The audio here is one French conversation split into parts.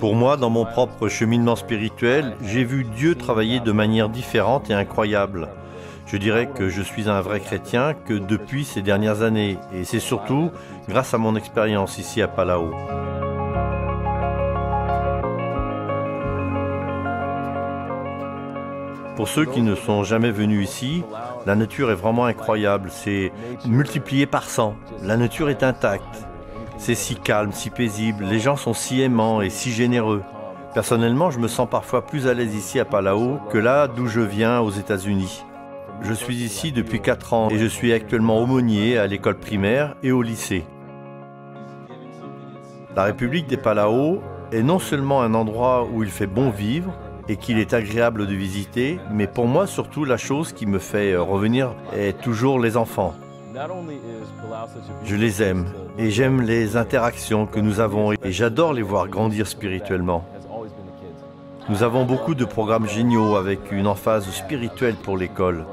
Pour moi, dans mon propre cheminement spirituel, j'ai vu Dieu travailler de manière différente et incroyable. Je dirais que je suis un vrai chrétien que depuis ces dernières années, et c'est surtout grâce à mon expérience ici à Palau. Pour ceux qui ne sont jamais venus ici, la nature est vraiment incroyable, c'est multiplié par 100. La nature est intacte. C'est si calme, si paisible, les gens sont si aimants et si généreux. Personnellement, je me sens parfois plus à l'aise ici à Palau que là d'où je viens aux États-Unis. Je suis ici depuis 4 ans et je suis actuellement aumônier à l'école primaire et au lycée. La République des Palau est non seulement un endroit où il fait bon vivre et qu'il est agréable de visiter, mais pour moi surtout la chose qui me fait revenir est toujours les enfants. Je les aime et j'aime les interactions que nous avons et j'adore les voir grandir spirituellement. Nous avons beaucoup de programmes géniaux avec une emphase spirituelle pour l'école.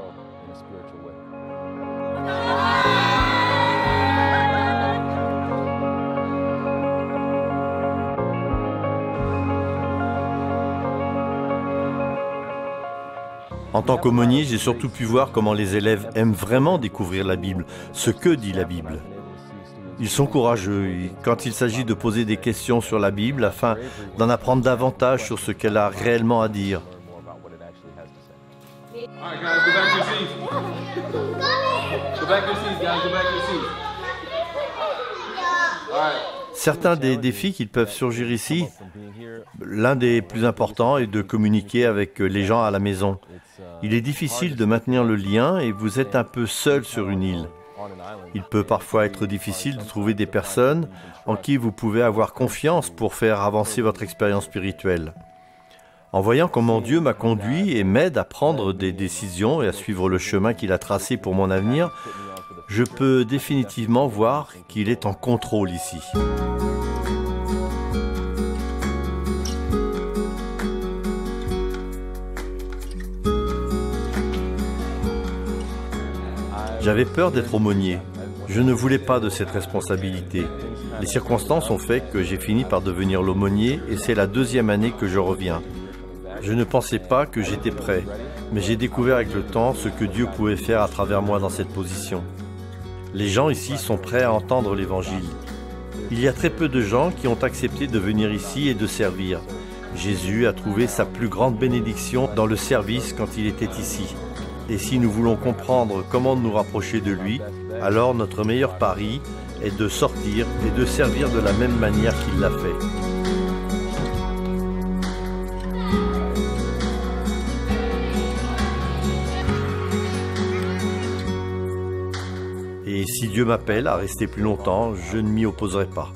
En tant qu'aumônier, j'ai surtout pu voir comment les élèves aiment vraiment découvrir la Bible, ce que dit la Bible. Ils sont courageux quand il s'agit de poser des questions sur la Bible afin d'en apprendre davantage sur ce qu'elle a réellement à dire. Certains des défis qui peuvent surgir ici, l'un des plus importants est de communiquer avec les gens à la maison. Il est difficile de maintenir le lien et vous êtes un peu seul sur une île. Il peut parfois être difficile de trouver des personnes en qui vous pouvez avoir confiance pour faire avancer votre expérience spirituelle. En voyant comment Dieu m'a conduit et m'aide à prendre des décisions et à suivre le chemin qu'il a tracé pour mon avenir, je peux définitivement voir qu'il est en contrôle ici. J'avais peur d'être aumônier. Je ne voulais pas de cette responsabilité. Les circonstances ont fait que j'ai fini par devenir l'aumônier et c'est la 2e année que je reviens. Je ne pensais pas que j'étais prêt, mais j'ai découvert avec le temps ce que Dieu pouvait faire à travers moi dans cette position. Les gens ici sont prêts à entendre l'Évangile. Il y a très peu de gens qui ont accepté de venir ici et de servir. Jésus a trouvé sa plus grande bénédiction dans le service quand il était ici. Et si nous voulons comprendre comment nous rapprocher de lui, alors notre meilleur pari est de sortir et de servir de la même manière qu'il l'a fait. Et si Dieu m'appelle à rester plus longtemps, je ne m'y opposerai pas.